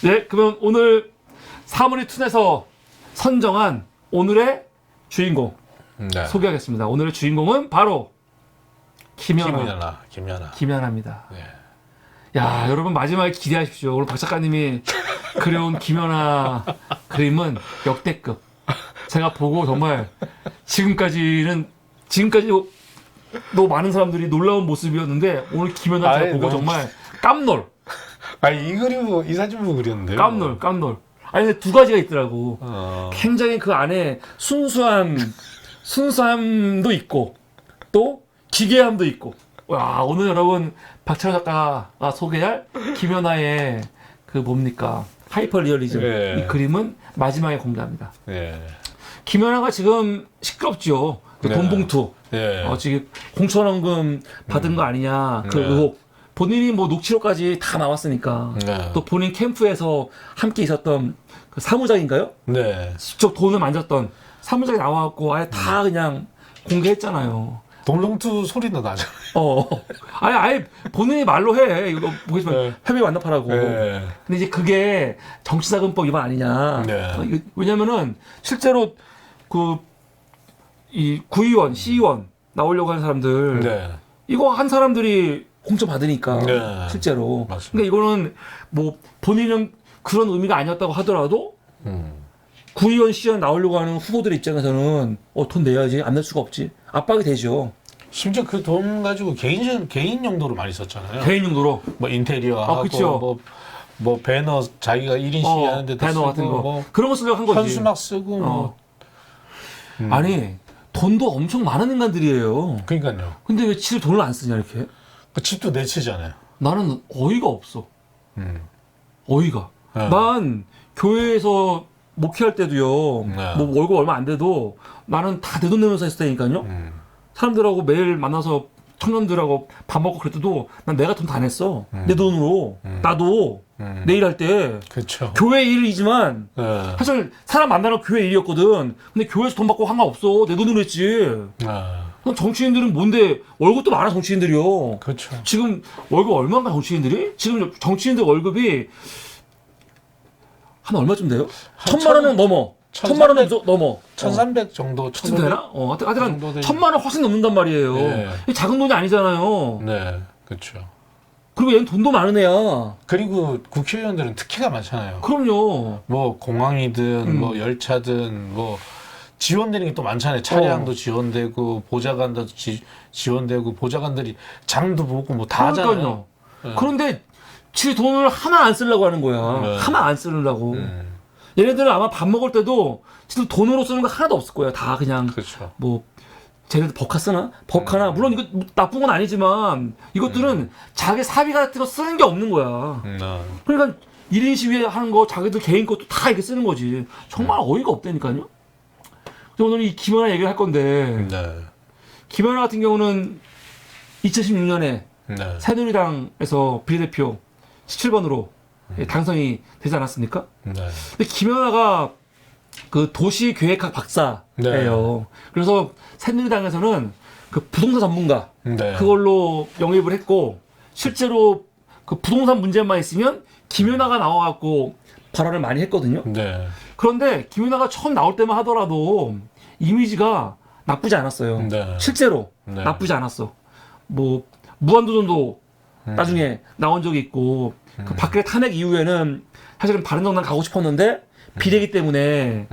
네, 그러면 오늘 사물이 툰에서 선정한 오늘의 주인공 네. 소개하겠습니다. 오늘의 주인공은 바로 김연아. 김연아입니다. 네. 야, 여러분 마지막에 기대하십시오. 오늘 박 작가님이 그려온 김연아 그림은 역대급. 제가 보고 정말 지금까지도 많은 사람들이 놀라운 모습이었는데 오늘 김연아 제가 보고 정말 깜놀. 아니 이 사진 보고 그렸는데요. 깜놀. 아니 근데 두 가지가 있더라고. 굉장히 그 안에 순수함도 있고 또 기괴함도 있고. 와, 오늘 여러분 박찬호 작가가 소개할 김연아의 그 뭡니까 하이퍼 리얼리즘 네. 이 그림은 마지막에 공개합니다. 네. 김연아가 지금 시끄럽죠. 그 네. 돈봉투 네. 지금 공천원금 받은 거 아니냐 그 의혹. 본인이 뭐 녹취록까지 다 나왔으니까 네. 또 본인 캠프에서 함께 있었던 그 사무장인가요? 네. 직접 돈을 만졌던 사무장이 나와갖고 아예 다 그냥 공개했잖아요. 돈봉투 소리도 나잖아요. 아예 본인이 말로 해. 이거 보겠지만 네. 협의 완납하라고. 네. 근데 이제 그게 정치자금법 위반 아니냐. 네. 왜냐면은 실제로 이 구의원, 시의원 나오려고 하는 사람들 네. 이거 한 사람들이 공천 받으니까 네. 실제로. 맞습니다. 그러니까 이거는 뭐 본인은 그런 의미가 아니었다고 하더라도 구의원, 시의원 나오려고 하는 후보들 입장에서는 돈 내야지 안 낼 수가 없지. 압박이 되죠. 심지어 그 돈 가지고 개인 용도로 많이 썼잖아요. 개인 용도로. 뭐 인테리어 하고 그쵸. 뭐 배너 자기가 1인 시위하는데 배너 쓰고 같은 거. 뭐 그런 거 쓰려고 한 거지. 현수막 쓰고 뭐. 아니 돈도 엄청 많은 인간들이에요. 그러니까요. 근데 왜 집에 돈을 안 쓰냐 이렇게? 그 집도 내 치잖아요. 나는 어이가 없어. 어이가. 네. 난 교회에서 목회할 때도요. 네. 뭐 월급 얼마 안 돼도 나는 다 내 돈 내면서 했으니까요. 사람들하고 매일 만나서 청년들하고 밥 먹고 그랬어도 난 내가 돈 다 냈어. 내 돈으로. 나도 내일 할 때 그렇죠. 교회 일이지만 네. 사실 사람 만나는 교회 일이었거든. 근데 교회에서 돈 받고 상관없어. 내 돈으로 했지. 그럼 정치인들은 뭔데 월급도 많아 정치인들이요. 그렇죠. 지금 월급 얼마인가 정치인들이? 지금 정치인들 월급이 한 얼마쯤 돼요? 1,000만 원은 넘어. 1,000만 원은 넘어. 1,300 정도 쯤 되나? 하여튼 정도 1,000만 원 훨씬 넘는단 말이에요. 네. 이게 작은 돈이 아니잖아요. 네, 그렇죠. 그리고 얘는 돈도 많은 애야. 그리고 국회의원들은 특혜가 많잖아요. 그럼요. 뭐 공항이든 뭐 열차든 뭐 지원되는 게 또 많잖아요. 차량도 지원되고 보좌관도 지원되고 보좌관들이 장도 보고 뭐 다 하잖아요. 그러니까요. 그런데 지 돈을 하나 안 쓰려고 하는 거야. 네. 하나 안 쓰려고. 얘네들은 아마 밥 먹을 때도 지금 돈으로 쓰는 거 하나도 없을 거야. 다 그냥 그렇죠. 뭐 쟤네들 버카 쓰나? 버카나 물론 이거 나쁜 건 아니지만 이것들은 자기 사비 같은 거 쓰는 게 없는 거야. 그러니까 1인 시위 하는 거 자기들 개인 것도 다 이렇게 쓰는 거지. 정말 어이가 없다니까요. 그래서 오늘 이 김연아 얘기를 할 건데 네. 김연아 같은 경우는 2016년에 네. 새누리당에서 비례대표 17번으로 당선이 되지 않았습니까? 네. 근데 김연아가 그 도시계획학 박사예요. 네. 그래서 새누리당에서는 그 부동산 전문가 네. 그걸로 영입을 했고 실제로 그 부동산 문제만 있으면 김연아가 나와갖고 발언을 많이 했거든요. 네. 그런데 김연아가 처음 나올 때만 하더라도 이미지가 나쁘지 않았어요. 네. 실제로 네. 나쁘지 않았어. 뭐 무한도전도 나중에 나온 적이 있고 그 박근혜 탄핵 이후에는 사실은 바른정당 가고 싶었는데 비례기 때문에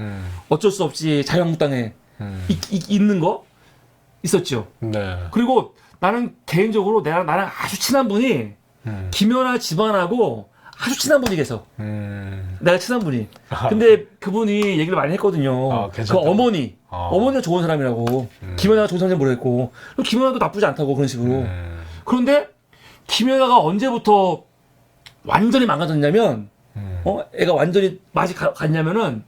어쩔 수 없이 자유한국당에 있는 거 있었죠. 네. 그리고 나는 개인적으로 나랑 아주 친한 분이 김연아 집안하고 아주 친한 분이 계셔. 내가 친한 분이. 근데 그분이 얘기를 많이 했거든요. 그 괜찮다고? 어머니가 좋은 사람이라고. 김연아가 좋은 사람인지 모르겠고. 김연아도 나쁘지 않다고 그런 식으로. 그런데 김연아가 언제부터 완전히 망가졌냐면 애가 완전히 맛이 갔냐면은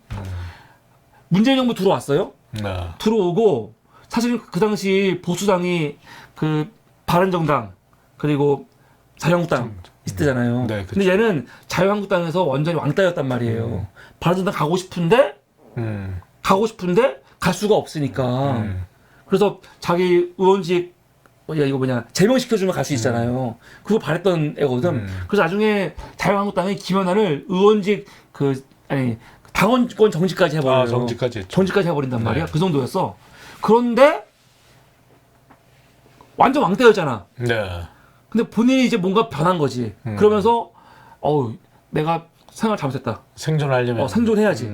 문재인 정부 들어왔어요. 네. 들어오고 사실 그 당시 보수당이 그 바른정당 그리고 자유한국당 있을 때잖아요. 네, 근데 얘는 자유한국당에서 완전히 왕따였단 말이에요. 바른정당 가고 싶은데 갈 수가 없으니까. 그래서 자기 의원직 이거 뭐냐 제명시켜주면 갈 수 있잖아요. 그거 바랬던 애거든. 그래서 나중에 자유한국당이 김연아를 의원직 당원권 정지까지 해버려요. 정지까지 했죠. 정지까지 해버린단 네. 말이야. 그 정도였어. 그런데 완전 왕따였잖아. 네. 근데 본인이 이제 뭔가 변한 거지. 그러면서 내가 생활 잘못했다. 생존하려면 생존해야지.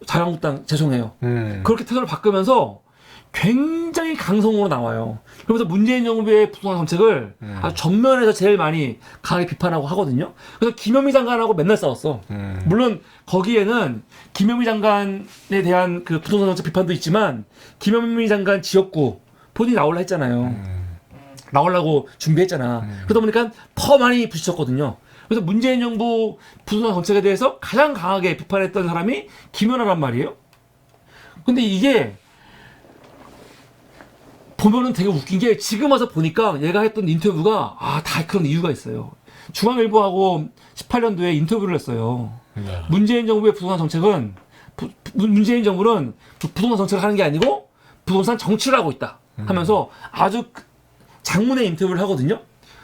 자유한국당 죄송해요. 그렇게 태도를 바꾸면서 굉장히 강성으로 나와요. 그러면서 문재인 정부의 부동산 정책을 아주 전면에서 제일 많이 강하게 비판하고 하거든요. 그래서 김현미 장관하고 맨날 싸웠어. 물론 거기에는 김현미 장관에 대한 그 부동산 정책 비판도 있지만 김현미 장관 지역구 본인이 나오려 했잖아요. 나오려고 준비했잖아. 그러다 보니까 더 많이 부딪혔거든요. 그래서 문재인 정부 부동산 정책에 대해서 가장 강하게 비판했던 사람이 김연아란 말이에요. 근데 이게 보면은 되게 웃긴 게 지금 와서 보니까 얘가 했던 인터뷰가 다 그런 이유가 있어요. 중앙일보하고 18년도에 인터뷰를 했어요. 네. 문재인 정부의 부동산 정책은 문재인 정부는 부동산 정책을 하는 게 아니고 부동산 정치를 하고 있다 하면서 아주 장문의 인터뷰를 하거든요.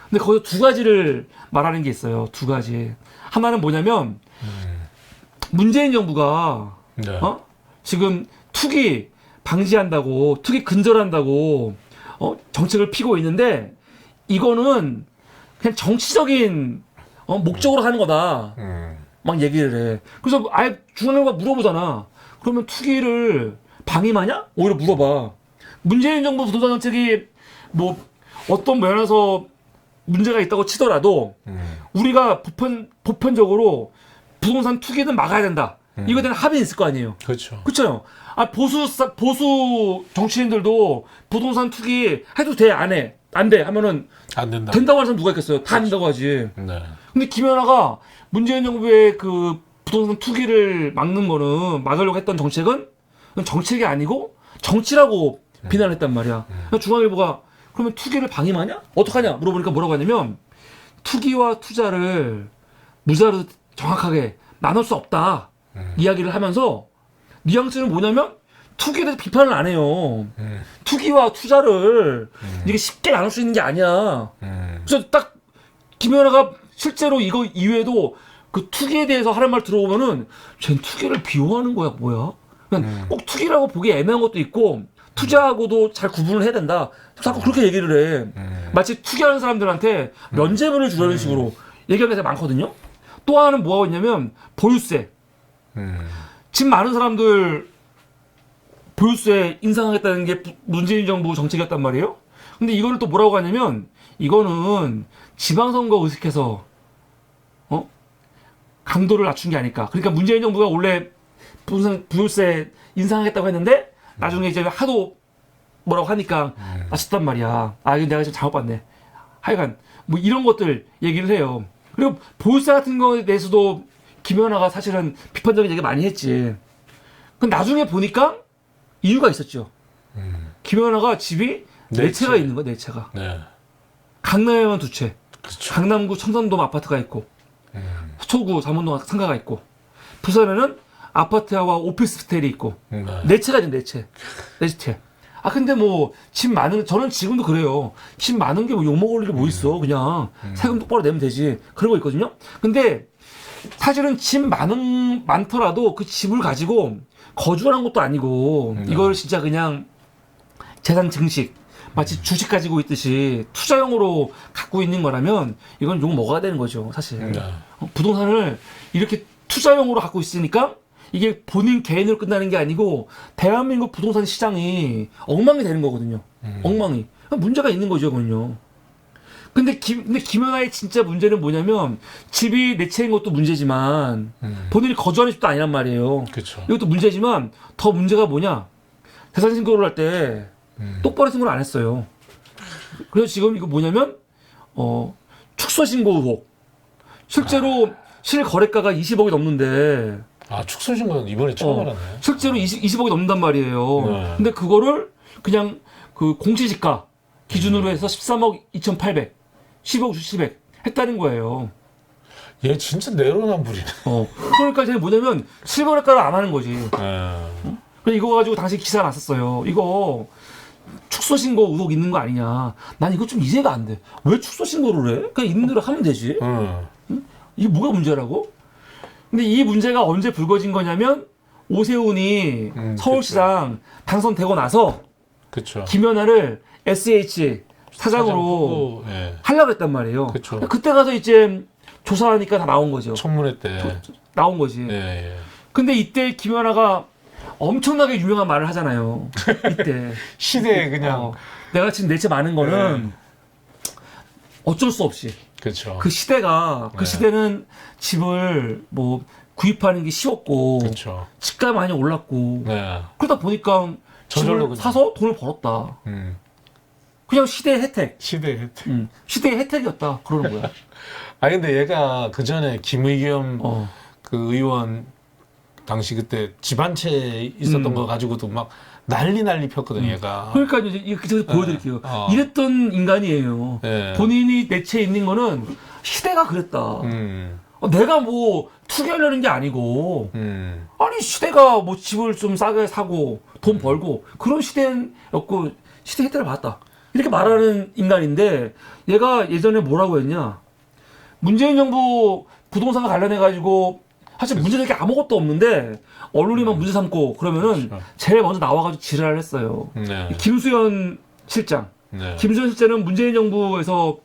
근데 거기서 두 가지를 말하는 게 있어요. 두 가지. 하나는 뭐냐면 문재인 정부가 네. 지금 투기 방지한다고 투기 근절한다고 정책을 피고 있는데 이거는 그냥 정치적인 목적으로 하는 거다. 막 얘기를 해. 그래서 아예 중앙일보가 물어보잖아. 그러면 투기를 방임하냐? 오히려 물어봐. 문재인 정부 부동산 정책이 뭐 어떤 면에서 문제가 있다고 치더라도 우리가 보편적으로 부동산 투기는 막아야 된다. 이거에 대한 합의는 있을 거 아니에요. 그렇죠. 그렇죠. 보수 정치인들도 부동산 투기 해도 돼, 안 해? 안 돼 하면은 안 된다. 된다고 하는 사람 누가 있겠어요? 다 된다고 하지. 네. 근데 김연아가 문재인 정부의 그 부동산 투기를 막는 거는 막으려고 했던 정책은 정책이 아니고 정치라고 비난을 했단 말이야. 그래서 중앙일보가 그러면 투기를 방임하냐? 어떡하냐? 물어보니까 뭐라고 하냐면 투기와 투자를 무자로 정확하게 나눌 수 없다. 이야기를 하면서 뉘앙스는 뭐냐면 투기에 대해서 비판을 안 해요. 투기와 투자를 이게 쉽게 나눌 수 있는 게 아니야. 그래서 딱 김연아가 실제로 이거 이외에도 그 투기에 대해서 하는 말 들어보면은 쟨 투기를 비호하는 거야 뭐야? 그냥 꼭 투기라고 보기 애매한 것도 있고 투자하고도 잘 구분을 해야 된다. 자꾸 그렇게 얘기를 해. 마치 투기하는 사람들한테 면죄부를 주려는 식으로 얘기하는 게 되게 많거든요. 또 하나는 뭐하고 있냐면 보유세. 집 많은 사람들 보유세 인상하겠다는 게 문재인 정부 정책이었단 말이에요. 근데 이거를 또 뭐라고 하냐면 이거는 지방선거 의식해서 강도를 낮춘 게 아닐까. 그러니까 문재인 정부가 원래 보유세 인상하겠다고 했는데 나중에 이제 하도 뭐라고 하니까 낮췄단 말이야. 이거 내가 지금 잘못 봤네. 하여간 뭐 이런 것들 얘기를 해요. 그리고 보유세 같은 거에 대해서도 김연아가 사실은 비판적인 얘기 많이 했지. 근데 나중에 보니까 이유가 있었죠. 김연아가 집이 네 채가 있는 거야, 네 채가. 네. 강남에만 두 채. 그렇죠. 강남구 청담동 아파트가 있고, 서초구 잠원동 상가가 있고, 부산에는 아파트와 오피스텔이 있고, 네 채가 있는 네 채. 네 채. 근데 뭐, 집 많은, 저는 지금도 그래요. 집 많은 게 뭐 욕먹을 일이 뭐 있어. 그냥 세금 똑바로 내면 되지. 그런 거 있거든요. 근데 사실은 집 많더라도 그 집을 가지고 거주하는 것도 아니고, 이걸 진짜 그냥 재산 증식, 마치 주식 가지고 있듯이 투자용으로 갖고 있는 거라면 이건 욕 먹어야 되는 거죠, 사실. 부동산을 이렇게 투자용으로 갖고 있으니까 이게 본인 개인으로 끝나는 게 아니고 대한민국 부동산 시장이 엉망이 되는 거거든요. 엉망이. 문제가 있는 거죠, 그건요. 근데 김연아의 진짜 문제는 뭐냐면 집이 네 채인 것도 문제지만 본인이 거주하는 집도 아니란 말이에요. 그렇죠. 이것도 문제지만 더 문제가 뭐냐? 재산 신고를 할 때 똑바로 신고를 안 했어요. 그래서 지금 이거 뭐냐면 축소 신고 의혹. 실제로 실거래가가 20억이 넘는데 축소 신고는 이번에 처음 알았네. 실제로 20억이 넘는단 말이에요. 네. 근데 그거를 그냥 그 공시지가 기준으로 해서 13억 2,800, 10억 10백 했다는 거예요. 얘 진짜 내로남불이네. 그러니까 이제 뭐냐면 실거래가를 안 하는 거지. 그래서 이거 가지고 당시 기사 났었어요. 이거 축소 신고 의혹 있는 거 아니냐. 난 이거 좀 이해가 안 돼. 왜 축소 신고를 해? 그냥 있는 대로 하면 되지. 이게 뭐가 문제라고? 근데 이 문제가 언제 불거진 거냐면 오세훈이 서울시장 당선되고 나서 그쵸. 김연아를 SH 사장으로 예. 하려고 했단 말이에요. 그쵸. 그때 가서 이제 조사하니까 다 나온 거죠. 청문회 때. 나온 거지. 예, 예. 근데 이때 김연아가 엄청나게 유명한 말을 하잖아요. 이때. 시대에 그냥. 내가 지금 내체 많은 거는 어쩔 수 없이. 그쵸. 그 시대가, 그 시대는 집을 뭐 구입하는 게 쉬웠고. 그쵸. 집값 많이 올랐고. 네. 그러다 보니까 저절로 집을 그냥. 사서 돈을 벌었다. 그냥 시대의 혜택. 시대에 혜택. 시대의 혜택이었다. 그러는 거야. 아니, 근데 얘가 그 전에 김의겸 그 의원 당시 그때 집안채 있었던 거 가지고도 막 난리 폈거든, 얘가. 그러니까 이제 이거 제가 보여드릴게요. 이랬던 인간이에요. 네. 본인이 내채 있는 거는 시대가 그랬다. 내가 뭐 투기하려는 게 아니고 아니 시대가 뭐 집을 좀 싸게 사고 돈 벌고 그런 시대였고 시대 혜택을 받았다. 이렇게 말하는 인간인데 얘가 예전에 뭐라고 했냐. 문재인 정부 부동산과 관련해가지고 사실 문제될 게 아무것도 없는데 언론이 막 문제 삼고 그러면은 그렇죠. 제일 먼저 나와가지고 지랄을 했어요. 네. 김수현 실장. 네. 김수현 실장은 문재인 정부에서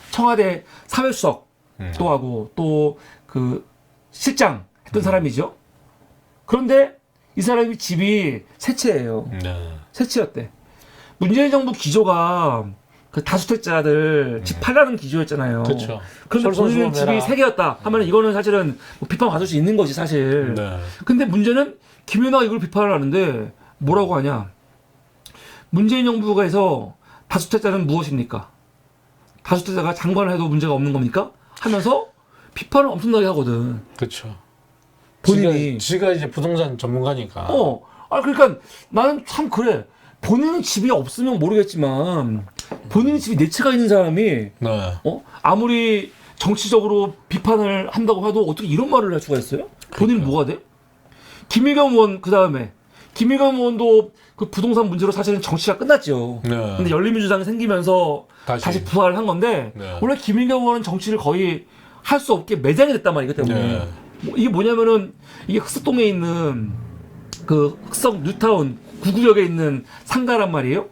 청와대 사회수석 또 하고 또 그 실장 했던 사람이죠. 그런데 이 사람이 집이 세 채예요. 네. 세 채였대. 문재인 정부 기조가 그 다주택자들 집 팔라는 기조였잖아요. 그렇죠. 그런데 본인은 집이 세 개였다 하면 이거는 사실은 뭐 비판받을 수 있는 거지 사실. 네. 근데 문제는 김연아가 이걸 비판을 하는데 뭐라고 하냐. 문재인 정부가 해서 다주택자는 무엇입니까? 다주택자가 장관을 해도 문제가 없는 겁니까? 하면서 비판을 엄청나게 하거든. 그렇죠. 본인이. 지가 이제 부동산 전문가니까. 그러니까 나는 참 그래. 본인은 집이 없으면 모르겠지만 본인이 집이 네 채가 있는 사람이 네. 아무리 정치적으로 비판을 한다고 해도 어떻게 이런 말을 할 수가 있어요? 본인은 뭐가 돼? 김의겸 의원 그 다음에 김의겸 의원도 그 부동산 문제로 사실은 정치가 끝났죠. 네. 근데 열린민주당이 생기면서 다시 부활을 한 건데 네. 원래 김의겸 의원은 정치를 거의 할 수 없게 매장이 됐단 말이기 때문에 네. 이게 뭐냐면은 이게 흑석동에 있는 그 흑석 뉴타운 구구역에 있는 상가란 말이에요.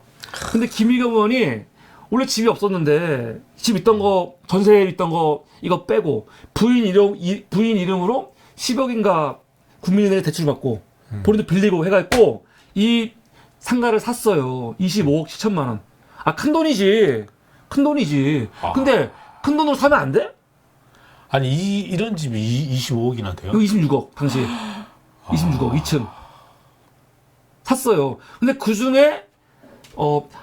근데 김의겸 의원이 원래 집이 없었는데 집 있던 거 전세에 있던 거 이거 빼고 부인 이름으로 10억인가 국민은행에 대출 받고 본인도 빌리고 해갖고 이 상가를 샀어요. 25억 7천만 원. 큰 돈이지. 큰 돈이지. 근데 큰 돈으로 사면 안 돼? 아니 이런 집이 25억이나 돼요? 이거 26억 당시 26억 2층 샀어요. 근데 그 중에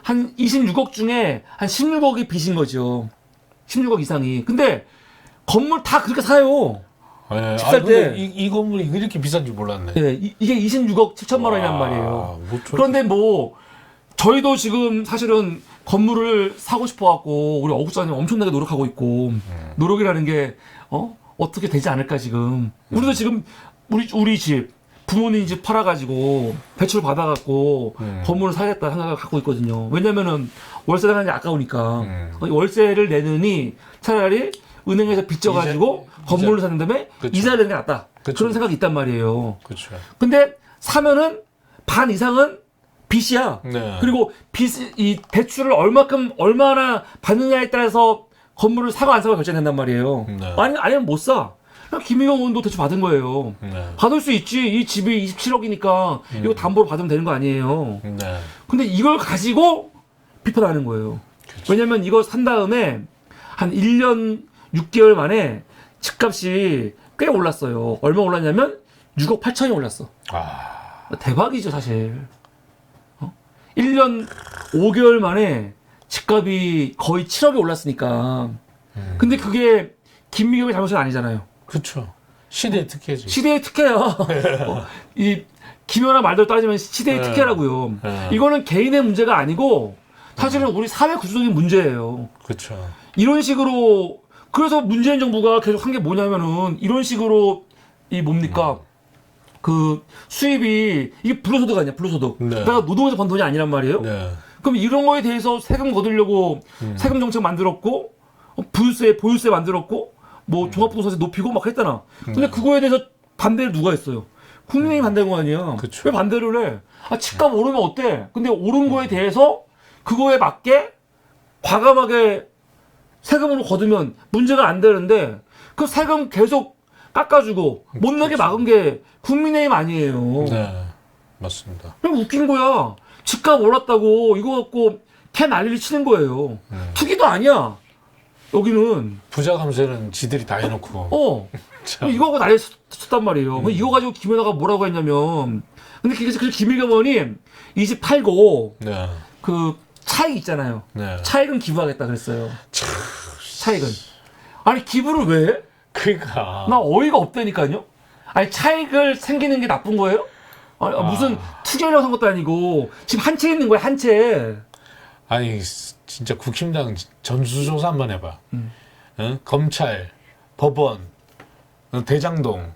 한 26억 중에 한 16억이 빚인 거죠. 16억 이상이. 근데 건물 다 그렇게 사요. 네. 집살 때. 이 건물이 이렇게 비싼지 몰랐네. 네, 이게 26억 7천만 원이란 말이에요. 뭐 그런데 뭐 저희도 지금 사실은 건물을 사고 싶어 갖고 우리 어국사님 엄청나게 노력하고 있고 노력이라는 게 어떻게 되지 않을까 지금. 우리도 지금 우리 집 부모님 집 팔아가지고 대출 받아갖고 건물을 사겠다 생각을 갖고 있거든요. 왜냐면은 월세 나가는 게 아까우니까 월세를 내느니 차라리 은행에서 빚져가지고 건물을 사는 다음에 그쵸. 이자를 내는 게 낫다. 그쵸. 그런 생각이 있단 말이에요. 그렇죠. 근데 사면은 반 이상은 빚이야. 네. 그리고 이 대출을 얼마나 받느냐에 따라서 건물을 사고 안 사고 결정된단 말이에요. 네. 아니면 못 사. 김의겸 의원도 대출 받은 거예요. 네. 받을 수 있지. 이 집이 27억이니까 이거 담보로 받으면 되는 거 아니에요. 네. 근데 이걸 가지고 비판하는 거예요. 그쵸. 왜냐면 이거 산 다음에 한 1년 6개월 만에 집값이 꽤 올랐어요. 얼마 올랐냐면 6억 8천이 올랐어. 대박이죠, 사실. 1년 5개월 만에 집값이 거의 7억이 올랐으니까. 근데 그게 김미경의 잘못은 아니잖아요. 그렇죠. 시대의 특혜지. 시대의 특혜야. 이 김연아 말대로 따지면 시대의 특혜라고요. 이거는 개인의 문제가 아니고 사실은 우리 사회 구조적인 문제예요. 그렇죠. 이런 식으로 그래서 문재인 정부가 계속 한 게 뭐냐면은 이런 식으로 이 뭡니까? 그 수입이 이게 불로소득 아니야, 불로소득. 네. 내가 노동에서 번 돈이 아니란 말이에요. 네. 그럼 이런 거에 대해서 세금 거두려고 세금 정책 만들었고 보유세 만들었고 뭐 종합부동산세 높이고 막 했잖아. 근데 그거에 대해서 반대를 누가 했어요? 국민이 반대한 거 아니야. 그쵸. 왜 반대를 해? 아, 집값 오르면 어때? 근데 오른 거에 대해서 그거에 맞게 과감하게 세금으로 거두면 문제가 안 되는데 그 세금 계속 깎아주고 못 나게 막은 게 국민의힘 아니에요. 네, 맞습니다. 그냥 웃긴 거야. 집값 올랐다고 이거 갖고 캐 난리를 치는 거예요. 투기도 아니야. 여기는. 부자 감세는 지들이 다 해놓고. 참. 이거 갖고 난리 쳤단 말이에요. 이거 가지고 김연아가 뭐라고 했냐면, 근데 그래서 김일겸 의원이 이 집 팔고 네. 그 차익 있잖아요. 네. 차익은 기부하겠다 그랬어요. 차익은. 아니 기부를 왜 해? 그러니까. 나 어이가 없다니까요. 아니 차익을 생기는 게 나쁜 거예요? 무슨 투자하려고 산 것도 아니고 지금 한 채 있는 거야 한 채. 아니 진짜 국힘당 전수조사 한번 해봐. 응? 검찰, 법원, 대장동,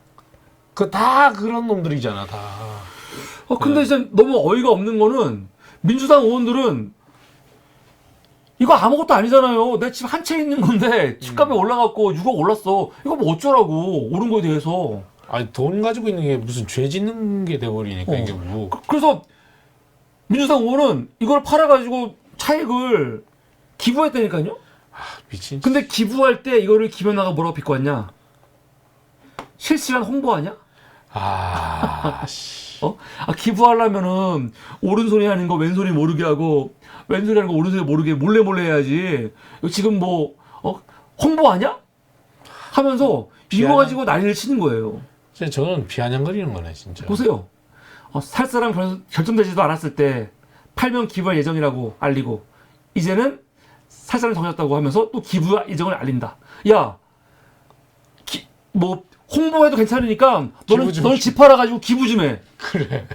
그 다 그런 놈들이잖아 다. 근데 진짜 너무 어이가 없는 거는 민주당 의원들은 이거 아무것도 아니잖아요. 내 집 한 채 있는 건데 집값이 올라갔고 6억 올랐어. 이거 뭐 어쩌라고 오른 거에 대해서. 아니 돈 가지고 있는 게 무슨 죄 짓는 게 돼버리니까 이게 뭐. 그래서 민주당 의원은 이걸 팔아가지고 차익을 기부했다니까요. 미친. 근데 기부할 때 이거를 김연아가 뭐라고 비꼬았냐? 실시간 홍보하냐? 씨. 기부하려면은 오른손이 하는 거 왼손이 모르게 하고 왼손이 하는 거 오른손이 모르게 몰래 해야지. 이거 지금 뭐 홍보하냐? 하면서 이거 가지고 난리를 치는 거예요. 저는 비아냥거리는 거네 진짜. 보세요. 살 사람 결정되지도 않았을 때 팔면 기부할 예정이라고 알리고 이제는 살 사람이 정해졌다고 하면서 또 기부 예정을 알린다. 야, 뭐 홍보해도 괜찮으니까 너는 집 팔아가지고 기부 좀 해. 그래.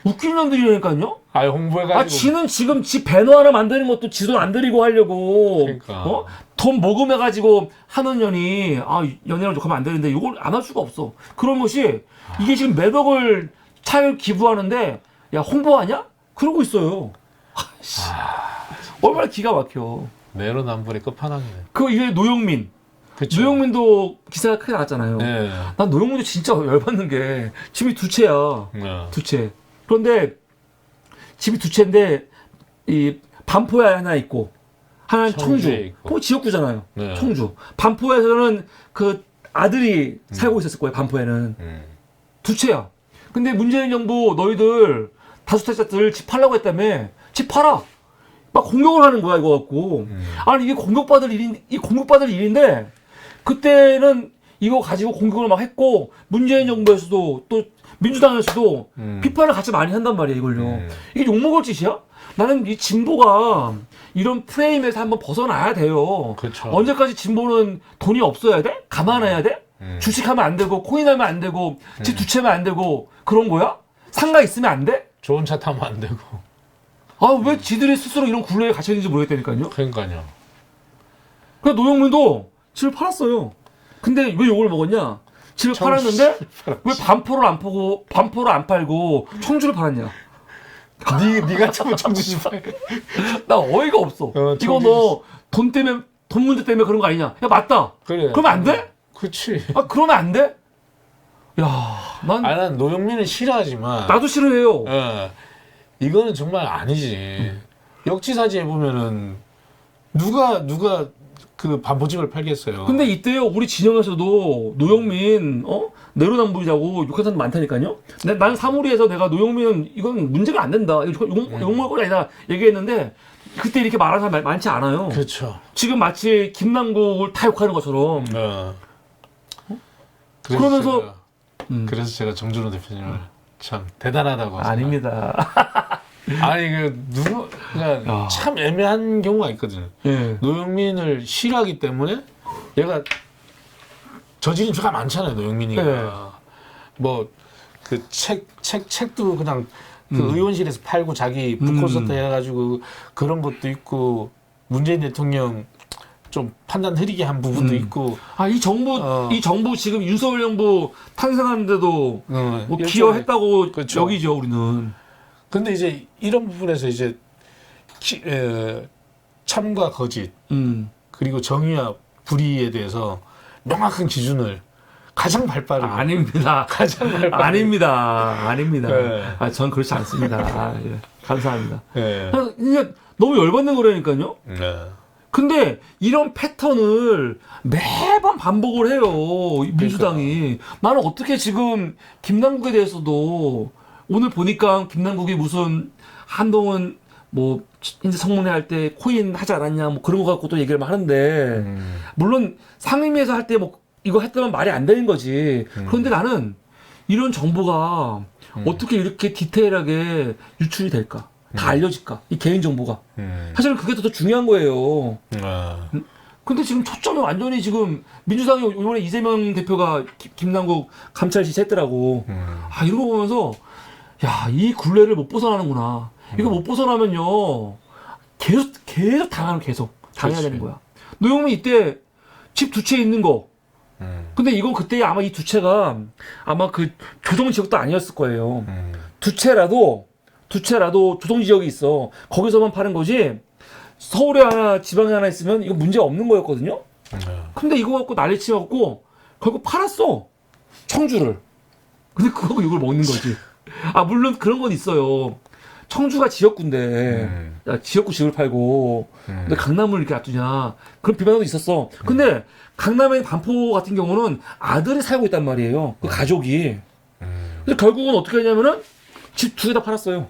웃기는 놈들이라니까요. 홍보해가지고. 지는 지금 집 배너 하나 만드는 것도 지 돈 안 들이고 하려고. 그러니까. 돈 모금해가지고 하는 년이 연예인을 욕하면 안 되는데 이걸 안 할 수가 없어. 그런 것이 이게 지금 몇 억을 차익 기부하는데 야 홍보하냐? 그러고 있어요. 얼마나 기가 막혀. 내로남불의 끝판왕이네. 이게 노영민. 그쵸. 노영민도 기사가 크게 나왔잖아요. 네. 난 노영민도 진짜 열받는 게 집이 두 채야. 네. 두 채. 그런데 집이 두 채인데 이 반포에 하나 있고 하나는 청주. 있고. 지역구잖아요. 네. 청주. 반포에서는 그 아들이 살고 있었을 거예요. 반포에는. 두 채야. 근데 문재인 정부 너희들 다주택자들 집 팔라고 했다며. 집 팔아. 막 공격을 하는 거야 이거 갖고. 아니 이게 공격받을 일인데 그때는 이거 가지고 공격을 막 했고 문재인 정부에서도 또 민주당에서도 비판을 같이 많이 한단 말이야 이걸요. 이게 욕먹을 짓이야? 나는 이 진보가 이런 프레임에서 한번 벗어나야 돼요. 그쵸. 언제까지 진보는 돈이 없어야 돼? 가만해야 돼? 주식하면 안 되고 코인하면 안 되고 집 두 채면 안 되고 그런 거야? 상가 있으면 안 돼? 좋은 차 타면 안 되고. 왜 지들이 스스로 이런 굴레에 갇혀있는지 모르겠다니까요. 그러니까요. 그래서 노영민도 집을 팔았어요. 근데 왜 욕을 먹었냐? 집을 팔았는데 왜 반포를 안 팔고 청주를 팔았냐? 네 같으면 청주시 팔. 나 어이가 없어. 이거 너 돈 문제 때문에 그런 거 아니냐? 야 맞다. 그래. 그러면 안 돼? 그렇지. 그러면 안 돼? 야, 난 노영민은 싫어하지만 나도 싫어해요. 이거는 정말 아니지. 역지사지 해보면은 누가 그 반포집을 팔겠어요. 근데 이때요 우리 진영에서도 노영민 내로남불이라고 욕한 사람 많다니까요. 나는 사무리에서 내가 노영민은 이건 문제가 안 된다. 욕먹을 거 아니다 얘기했는데 그때 이렇게 말하는 사람 많지 않아요. 그렇죠. 지금 마치 김남국을 다 욕하는 것처럼. 그러면서 그래서 제가 정준호 대표님을 참 대단하다고 아닙니다. 아니 그러니까 참 애매한 경우가 있거든요. 예. 노영민을 싫어하기 때문에 얘가 저지른 죄가 많잖아요. 노영민이가 예. 뭐 그 책도 그냥 그 의원실에서 팔고 자기 북콘서트 해가지고 그런 것도 있고 문재인 대통령 좀 판단 흐리게 한 부분도 있고. 이 정부 지금 윤석열 정부 탄생하는데도 뭐 기여했다고 그렇죠. 여기죠 우리는. 근데 이제 이런 부분에서 이제 참과 거짓 그리고 정의와 불의에 대해서 명확한 기준을 가장 발빠르게 아닙니다. 가장 발빠르게 아닙니다. 네. 전 그렇지 않습니다. 예. 감사합니다. 네. 이게 너무 열받는 거라니까요. 네. 근데 이런 패턴을 매번 반복을 해요. 민주당이. 나는 어떻게 지금 김남국에 대해서도 오늘 보니까 김남국이 무슨 한동훈 뭐 인재 청문회 할 때 코인 하지 않았냐 뭐 그런 거 갖고 또 얘기를 하는데 물론 상임위에서 할 때 뭐 이거 했다면 말이 안 되는 거지. 그런데 나는 이런 정보가 어떻게 이렇게 디테일하게 유출이 될까? 다 알려질까? 이 개인 정보가. 사실은 그게 더 중요한 거예요. 근데 지금 초점이 완전히 지금 민주당이 이번에 이재명 대표가 김남국 감찰실 했더라고. 아, 이런 거 보면서 야, 이 굴레를 못 벗어나는구나. 이거 못 벗어나면요. 계속 당하는 계속 당해야 되는 거야. 노영민 이때 집 두 채 있는 거. 근데 이건 그때 아마 이 두 채가 아마 그 조정 지역도 아니었을 거예요. 두 채라도 조정 지역이 있어. 거기서만 파는 거지. 서울에 하나, 지방에 하나 있으면 이거 문제 없는 거였거든요. 근데 이거 갖고 난리치갖고 결국 팔았어. 청주를. 근데 그거 이걸 먹는 거지. 아, 물론 그런 건 있어요. 청주가 지역구인데, 야, 지역구 집을 팔고, 근데 강남을 이렇게 놔두냐. 그런 비판도 있었어. 근데 강남의 반포 같은 경우는 아들이 살고 있단 말이에요. 그 가족이. 근데 결국은 어떻게 했냐면은 집 두 개 다 팔았어요.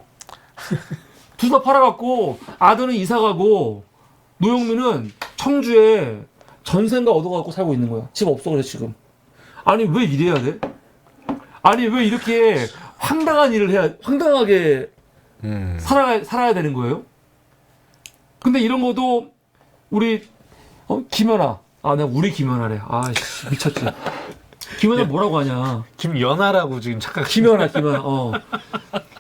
둘 다 팔아갖고 아들은 이사 가고 노영민은 청주에 전세인가 얻어갖고 살고 있는 거야. 집 없어 그래 지금. 아니 왜 이래야 돼? 아니 왜 이렇게 황당하게 살아야 되는 거예요? 근데 이런 것도 우리 김연아, 내가 우리 김연아래. 아씨 미쳤지. 김연아 뭐라고 하냐? 김연아라고 지금 착각. 김연아.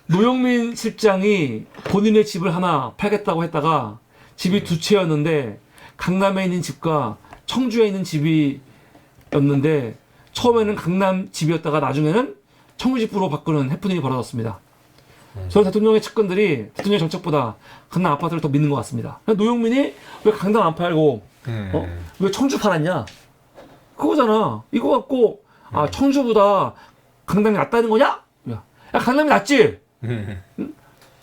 노영민 실장이 본인의 집을 하나 팔겠다고 했다가 집이 두 채였는데 강남에 있는 집과 청주에 있는 집이었는데 처음에는 강남 집이었다가 나중에는 청주 집으로 바꾸는 해프닝이 벌어졌습니다. 저는 대통령의 측근들이 대통령의 정책보다 강남 아파트를 더 믿는 것 같습니다. 노영민이 왜 강남 안 팔고 왜 청주 팔았냐? 그거잖아. 이거 갖고 청주보다 강남이 낫다는 거냐? 야 강남이 낫지.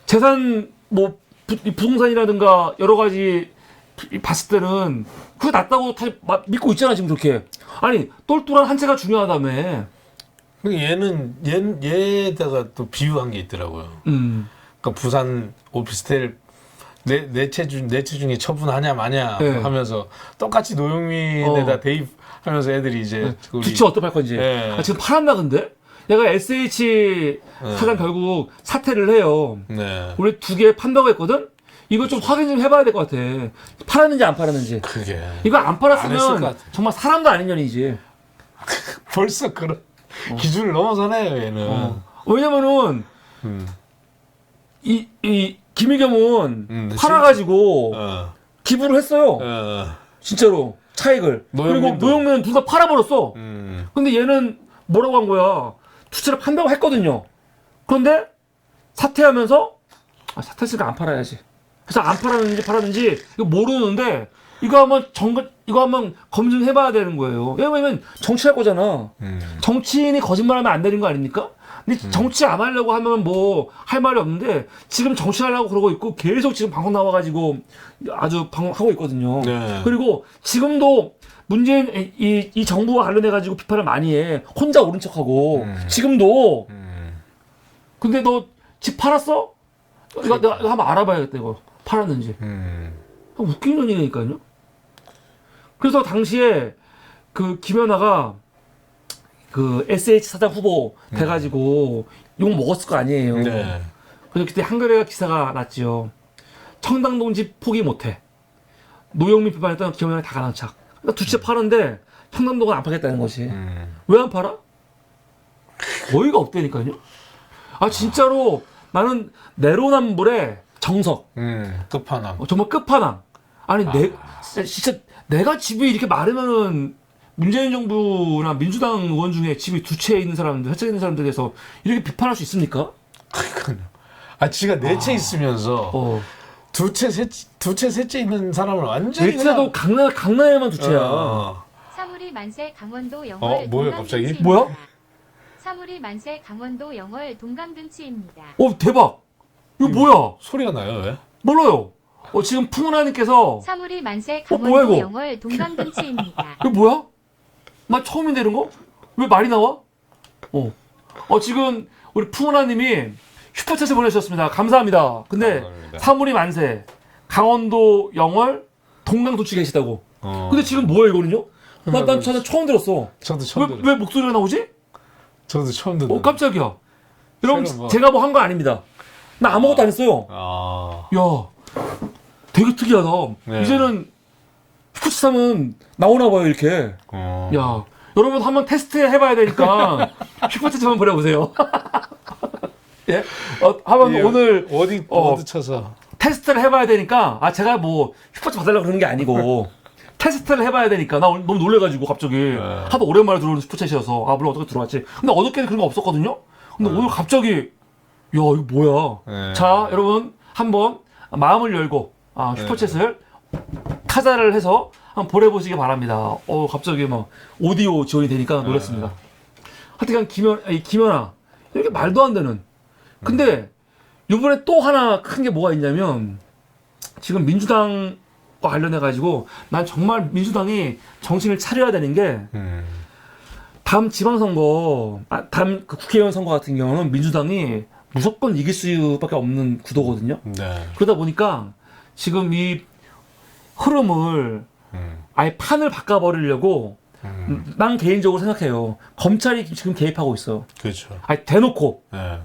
재산 뭐 부동산이라든가 여러 가지 봤을 때는 그게 낫다고 다 믿고 있잖아 지금 그렇게. 아니 똘똘한 한 채가 중요하다며. 얘에다가 또 비유한 게 있더라고요. 그러니까 부산 오피스텔 네 채 중에 처분하냐 마냐 하면서 똑같이 노영민에다 대입하면서 애들이 이제 두 채 어떻게 팔 건지. 지금 팔았나 근데? 내가 SH 사장 결국 사퇴를 해요. 우리 두 개 판다고 했거든? 이거 좀 확인 좀 해봐야 될 것 같아. 팔았는지 안 팔았는지. 그게. 이거 안 팔았으면 정말 사람도 아닌 년이지. 벌써 그런 기준을 넘어서네요, 얘는. 왜냐면은, 이 김의겸은 팔아가지고 기부를 했어요. 진짜로. 차익을. 그리고 노영민은 둘 다 팔아버렸어. 근데 얘는 뭐라고 한 거야? 투자를 판다고 했거든요. 그런데 사퇴하면서 사퇴했으니까 안 팔아야지. 그래서 안 팔았는지 이거 모르는데 이거 한번 검증해봐야 되는 거예요. 왜냐면 정치할 거잖아. 정치인이 거짓말하면 안 되는 거 아닙니까? 근데 정치 안 하려고 하면 뭐 할 말이 없는데 지금 정치하려고 그러고 있고 계속 지금 방송 나와가지고 아주 방송하고 있거든요. 그리고 지금도 문재인 이 정부와 관련해가지고 비판을 많이 해. 혼자 옳은 척하고 지금도. 근데 너 집 팔았어? 이거 내가 한번 알아봐야겠다 이거 팔았는지. 웃기는 년이니까요. 그래서 당시에 그 김연아가 그 SH 사장 후보 돼가지고 욕 먹었을 거 아니에요. 그래서 그때 한겨레가 기사가 났지요. 청담동 집 포기 못해. 노영민 비판했던 김연아 다 가난 척. 그러니까 두 채 파는데 청담동은 안 팔겠다는 거지. 왜 안 팔아? 어이가 없다니까요. 진짜로 나는 내로남불의 정석. 끝판왕. 정말 끝판왕. 아니 진짜 내가 집이 이렇게 많으면은 문재인 정부나 민주당 의원 중에 집이 두 채 있는 사람들, 세 채 있는 사람들에 대해서 이렇게 비판할 수 있습니까? 그러니까요. 지가 네 채 있으면서 두채 셋째 있는 사람을 완전히 넷째도 강남에만 두채야. 사물이 만세 강원도 영월 뭐야, 갑자기? 동강둔치입니다. 뭐야? 사물이 만세 강원도 영월 동강둔치입니다. 대박. 이거 뭐야? 소리가 나요 왜? 몰라요. 지금 풍은아님께서 사물이 만세 뭐야, 강원도 이거? 영월 동강둔치입니다. 이거 뭐야? 나 처음인데 이런 거? 왜 말이 나와? 지금 우리 풍은아님이 슈퍼챗을 보내주셨습니다. 감사합니다. 근데 감사합니다. 사물이 만세 강원도 영월 동강도치 계시다고. 근데 지금 뭐야 이거는요? 난 처음 들었어. 저도 처음 들었어요. 왜 목소리가 나오지? 저도 처음 듣는. 깜짝이야. 여러분 새로운 거. 제가 뭐 한 거 아닙니다. 나 아무것도 안 했어요. 야, 되게 특이하다. 네. 이제는 슈퍼챗하면 나오나 봐요 이렇게. 야, 여러분 한번 테스트 해봐야 되니까 슈퍼챗 한번 보내보세요. 예? 한번 오늘 어디 워드 쳐서 테스트를 해봐야 되니까 제가 뭐 슈퍼챗 받으려고 그러는 게 아니고 테스트를 해봐야 되니까 나 오늘 너무 놀래가지고 갑자기 하도 오랜만에 들어오는 슈퍼챗이어서 물론 어떻게 들어왔지. 근데 어저께는 그런 거 없었거든요. 근데 오늘 갑자기 야 이거 뭐야. 자 여러분 한번 마음을 열고 슈퍼챗을 타자를 해서 한번 보내보시기 바랍니다. 갑자기 막 오디오 지원이 되니까 놀랐습니다. 하여튼 김연아 이렇게 말도 안 되는. 근데 이번에 또 하나 큰 게 뭐가 있냐면 지금 민주당과 관련해 가지고 난 정말 민주당이 정신을 차려야 되는 게 다음 지방선거, 다음 그 국회의원 선거 같은 경우는 민주당이 무조건 이길 수밖에 없는 구도거든요. 네. 그러다 보니까 지금 이 흐름을 아예 판을 바꿔버리려고 난 개인적으로 생각해요. 검찰이 지금 개입하고 있어. 그렇죠. 아니 대놓고 네.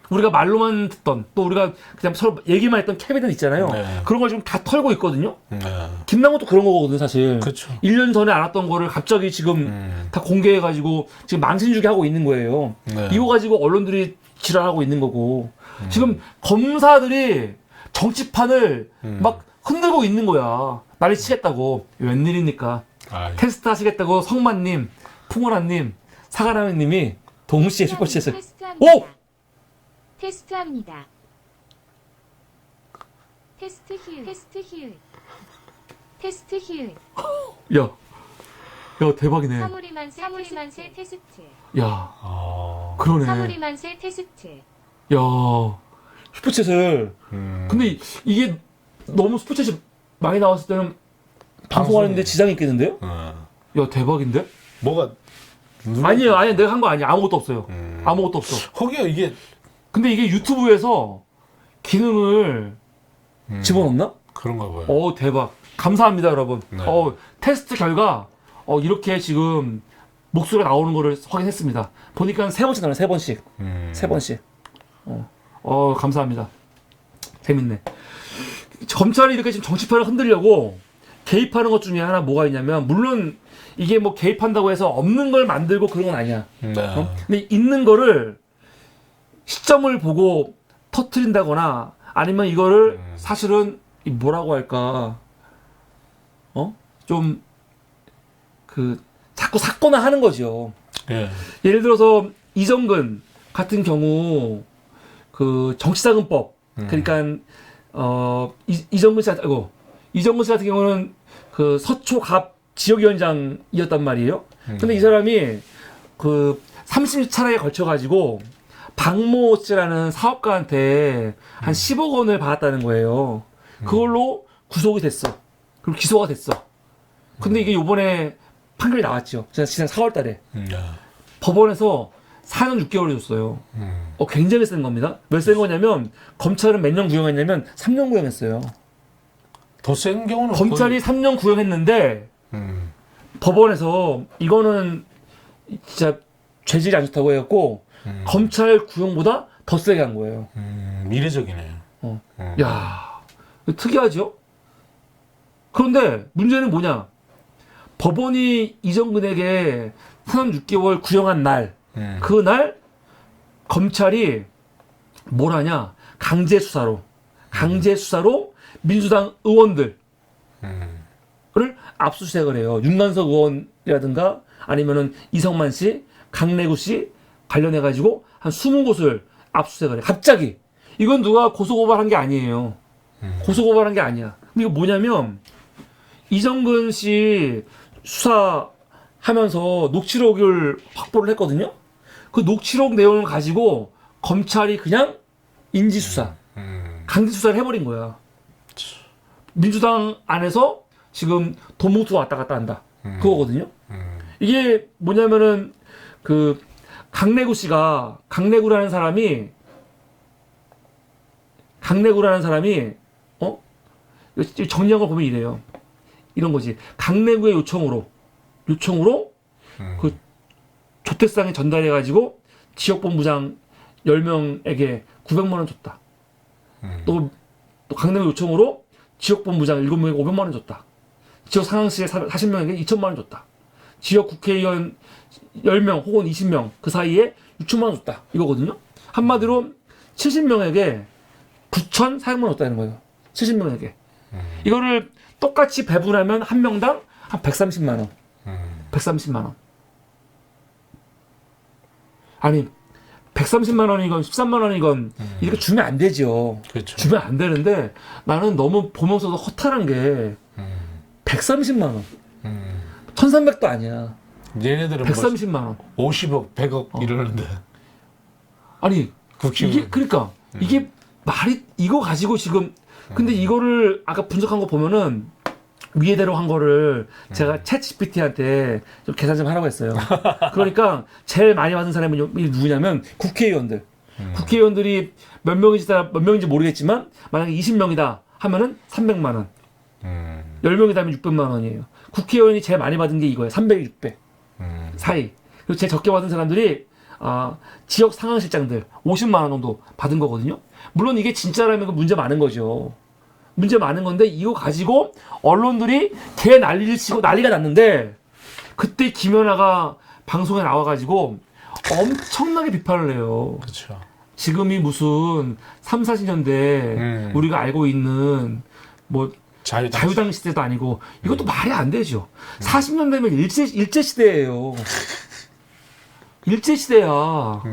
우리가 말로만 듣던 또 우리가 그냥 서로 얘기만 했던 캐비넷 있잖아요. 네. 그런 걸 지금 다 털고 있거든요. 네. 김남국도 그런 거거든요, 사실. 그렇죠. 1년 전에 알았던 거를 갑자기 지금 다 공개해가지고 지금 망신주기 하고 있는 거예요. 네. 이거 가지고 언론들이 지랄하고 있는 거고. 지금 검사들이 정치판을 막 흔들고 있는 거야. 난리 치겠다고. 웬일입니까? 테스트 하시겠다고 성만님, 풍원아님, 사과라면님이 동시에 슈퍼챗을. 오! 테스트합니다. 테스트 휴. 테스트 휴. 야 대박이네. 사물이 만세 테스트. 야 그러네. 사물이 만세 테스트. 야 슈퍼챗을 근데 이게 너무 슈퍼챗이 많이 나왔을 때는 방송하는데 지장이 있겠는데요? 야 대박인데? 뭐가 아니야 내가 한 거 아니야. 아무것도 없어요. 아무것도 없어. 혹여 이게 근데 이게 유튜브에서 기능을 집어넣나? 그런가 봐요. 대박. 감사합니다 여러분. 네. 테스트 결과 이렇게 지금 목소리가 나오는 거를 확인했습니다. 보니까 3번씩 나와요. 3번씩. 3번씩. 감사합니다. 재밌네. 검찰이 이렇게 지금 정치판을 흔들려고 개입하는 것 중에 하나 뭐가 있냐면 물론 이게 뭐 개입한다고 해서 없는 걸 만들고 그런 건 아니야. 네. 근데 있는 거를 시점을 보고 터트린다거나 아니면 이거를 사실은 뭐라고 할까 좀 그 자꾸 삭거나 하는 거죠. 예. 예를 들어서 이정근 같은 경우 그 정치자금법 그러니까 이정근 씨 같은 경우는 그 서초갑 지역위원장이었단 말이에요. 근데 이 사람이 그 30차례에 걸쳐 가지고 박모 씨라는 사업가한테 한 10억 원을 받았다는 거예요. 그걸로 구속이 됐어. 그리고 기소가 됐어. 근데 이게 요번에 판결이 나왔죠. 지난 4월 달에. 법원에서 4년 6개월을 줬어요. 굉장히 센 겁니다. 왜 센 거냐면 검찰은 몇 년 구형했냐면 3년 구형했어요. 더 센 경우는 검찰이 3년 구형했는데 법원에서 이거는 진짜 죄질이 안 좋다고 해갖고 검찰 구형보다 더 세게 한 거예요. 미래적이네요. 야, 특이하죠? 그런데 문제는 뭐냐? 법원이 이정근에게 4년 6개월 구형한 날, 그날 검찰이 뭘 하냐? 강제 수사로 민주당 의원들을 압수수색을 해요. 윤관석 의원이라든가 아니면은 이성만 씨, 강래구 씨 관련해가지고 한 20곳을 압수수색을 해. 갑자기. 이건 누가 고소고발한 게 아니에요. 고소고발한 게 아니야. 근데 이거 뭐냐면 이정근 씨 수사하면서 녹취록을 확보를 했거든요. 그 녹취록 내용을 가지고 검찰이 그냥 인지수사, 강제수사를 해버린 거야. 민주당 안에서 지금 돈봉투가 왔다 갔다 한다. 그거거든요. 이게 뭐냐면은 그 강내구 씨가 강내구라는 사람이 정리한 걸 보면 이래요. 이런 거지. 강내구의 요청으로 그 조태상에 전달해 가지고 지역본부장 10명에게 900만 원 줬다. 또 강내구 요청으로 지역본부장 7명에게 500만 원 줬다. 지역 상황실에 40명에게 2천만 원 줬다. 지역 국회의원 10명 혹은 20명 그 사이에 6천만 원 줬다. 이거거든요. 한마디로 70명에게 9,400만 원 줬다는 거예요. 70명에게. 이거를 똑같이 배분하면 한 명당 한 130만 원. 130만 원. 아니 130만 원이건 13만 원이건 이렇게 주면 안 되죠. 그렇죠. 주면 안 되는데 나는 너무 보면서도 허탈한 게 130만 원. 1,300도 아니야. 얘네들은 130만 원. 50억, 100억 이러는데. 아니 국힘은. 이게 그러니까 이게 말이 이거 가지고 지금 근데 이거를 아까 분석한 거 보면은 위에대로 한 거를 제가 챗 GPT한테 좀 계산 좀 하라고 했어요. 그러니까 제일 많이 받은 사람이 누구냐면 국회의원들. 국회의원들이 몇 명인지 모르겠지만 만약에 20명이다 하면은 300만 원. 10명이다 하면 600만 원이에요. 국회의원이 제일 많이 받은 게 이거예요. 300, 600 사이. 그리고 제일 적게 받은 사람들이 지역 상황실장들 50만 원 정도 받은 거거든요. 물론 이게 진짜라면 문제 많은 거죠. 문제 많은 건데 이거 가지고 언론들이 개 난리를 치고 난리가 났는데 그때 김연아가 방송에 나와가지고 엄청나게 비판을 해요. 그렇죠. 지금이 무슨 3, 40년대 우리가 알고 있는 뭐 자유당 시대도 아니고 이것도 말이 안 되죠. 40년대면 일제시대예요. 일제시대야.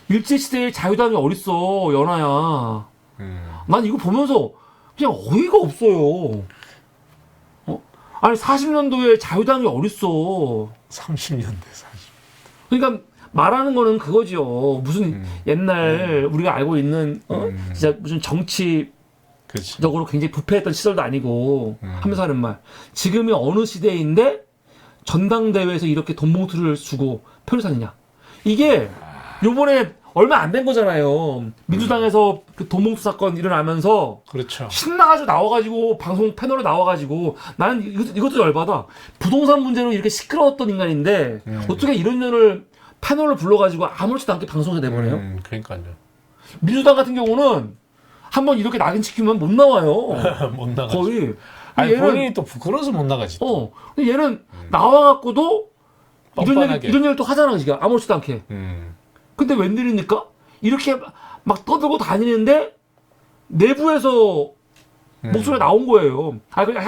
일제시대에 자유당이 어딨어, 연아야. 난 이거 보면서 그냥 어이가 없어요. 아니 40년도에 자유당이 어딨어. 30년대 40. 그러니까 말하는 거는 그거지요. 무슨 옛날 우리가 알고 있는 진짜 무슨 정치적으로 굉장히 부패했던 시절도 아니고 하면서 하는 말. 지금이 어느 시대인데 전당대회에서 이렇게 돈봉투를 주고 표를 사느냐. 이게 요번에 얼마 안 된 거잖아요. 민주당에서 그 돈봉투 사건 일어나면서 그렇죠. 신나가지고 나와가지고 방송 패널에 나와가지고 나는 이것도 열받아. 부동산 문제로 이렇게 시끄러웠던 인간인데 어떻게 이런 년을 패널을 불러가지고 아무렇지도 않게 방송에 내보내요? 그러니까요. 민주당 같은 경우는 한번 이렇게 낙인 찍히면 못 나와요. 못 나가죠. 거의. 아니 본인이 또 부끄러워서 못 나가지. 근데 얘는 나와갖고도 뻔뻔하게. 이런 얘기를 또 하잖아 지금 아무렇지도 않게. 근데 웬일입니까? 이렇게 막 떠들고 다니는데 내부에서 목소리가 나온 거예요.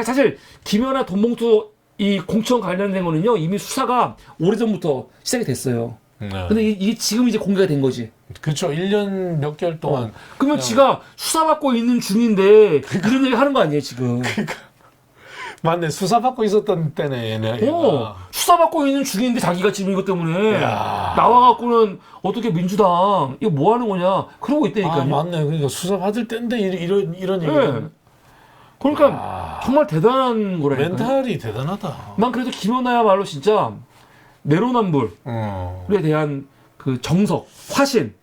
사실 김연아 돈봉투 이 공천 관련된 거는요 이미 수사가 오래전부터 시작이 됐어요. 근데 이게 지금 이제 공개가 된 거지. 그렇죠. 1년 몇 개월 동안. 그러면 지가 수사받고 있는 중인데 이런 얘기 하는 거 아니에요 지금. 맞네. 수사받고 있었던 때네 얘네. 수사받고 있는 중인데 자기가 지금 이것 때문에 나와갖고는 어떻게 민주당 이거 뭐 하는 거냐 그러고 있다니까요. 맞네. 그러니까 수사받을 때인데 이런 얘기. 네. 그러니까 정말 대단한 거라니까. 멘탈이 대단하다. 난 그래도 김연아야말로 진짜 내로남불에 대한 그 정석, 화신.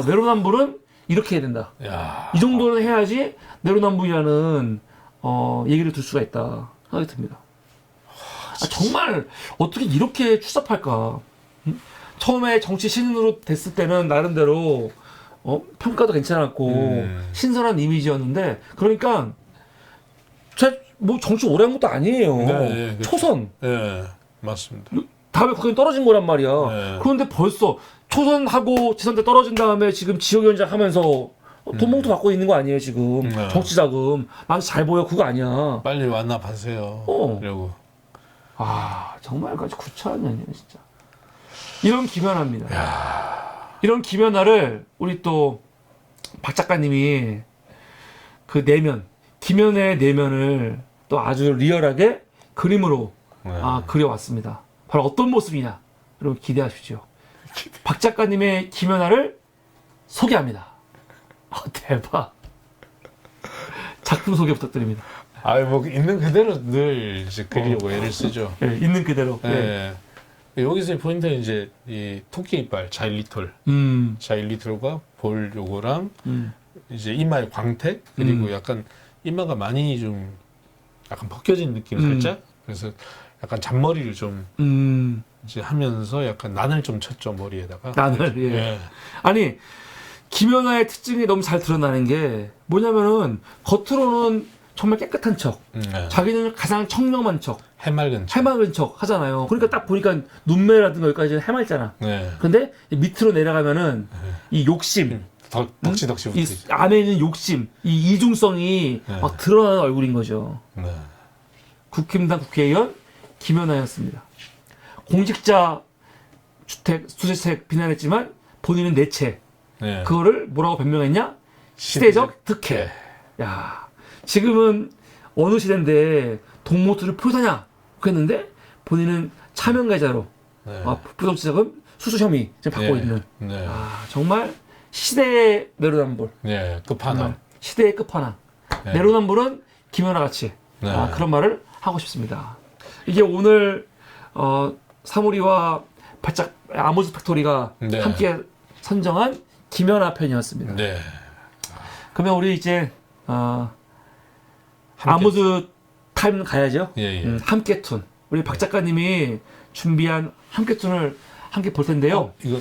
내로남불은 이렇게 해야 된다. 이 정도는 해야지 내로남불이라는 얘기를 들 수가 있다 생각이 듭니다. 정말 어떻게 이렇게 추잡할까? 처음에 정치 신인으로 됐을 때는 나름대로 평가도 괜찮았고 신선한 이미지였는데 그러니까 뭐 정치 오래 한 것도 아니에요. 네, 초선. 네, 맞습니다. 다음에 국회의원 떨어진 거란 말이야. 네. 그런데 벌써 초선하고 지선 때 떨어진 다음에 지금 지역위원장 하면서 돈봉투 받고 있는 거 아니에요 지금. 정치자금. 난 잘 보여 그거 아니야. 빨리 완납하세요. 이러고. 정말 구차한 년이에요 진짜. 이런 김연아입니다. 이런 김연아를 우리 또 박 작가님이 그 내면 김연아의 내면을 또 아주 리얼하게 그림으로 네. 그려왔습니다. 바로 어떤 모습이냐, 여러분 기대하십시오. 박 작가님의 김연아를 소개합니다. 대박. 작품 소개 부탁드립니다. 뭐 있는 그대로 늘 이제 그리려고 애를 쓰죠. 네, 있는 그대로. 네. 여기서의 포인트는 이제 이 토끼 이빨 자일리톨, 자일리톨과 볼 요거랑 이제 이마의 광택 그리고 약간 이마가 많이 좀 약간 벗겨진 느낌 살짝. 그래서 약간 잔머리를 좀 이제 하면서 약간 난을 좀 쳤죠 머리에다가. 난을. 예. 예. 아니 김연아의 특징이 너무 잘 드러나는 게 뭐냐면은 겉으로는 정말 깨끗한 척, 자기는 가장 청렴한 척, 해맑은 척. 해맑은 척 하잖아요. 그러니까 딱 보니까 눈매라든가 여기까지 해맑잖아. 네. 근데 밑으로 내려가면은 이 욕심, 덕지덕지 이 안에 있는 욕심, 이 이중성이 네. 막 드러나는 얼굴인 거죠. 네. 국힘당 국회의원 김연아였습니다. 공직자 주택 수재책 비난했지만 본인은 내채. 네. 그거를 뭐라고 변명했냐? 시대적 득해. 야, 지금은 어느 시대인데 동모투를 표사냐? 그랬는데 본인은 차명계좌로 네. 부정치자금 수수 혐의 지금 받고 네. 있는. 네. 정말 시대의 내로남불. 네. 끝판왕. 시대의 끝판왕. 네. 내로남불은 김연아 같이. 네. 그런 말을 하고 싶습니다. 이게 오늘 사무리와 발작 아모스 팩토리가 네. 함께 선정한 김연아 편이었습니다. 네. 그러면 우리 이제 아모스 타임 가야죠. 예, 예. 함께툰. 우리 박 작가님이 준비한 함께툰을 함께 볼 텐데요. 이거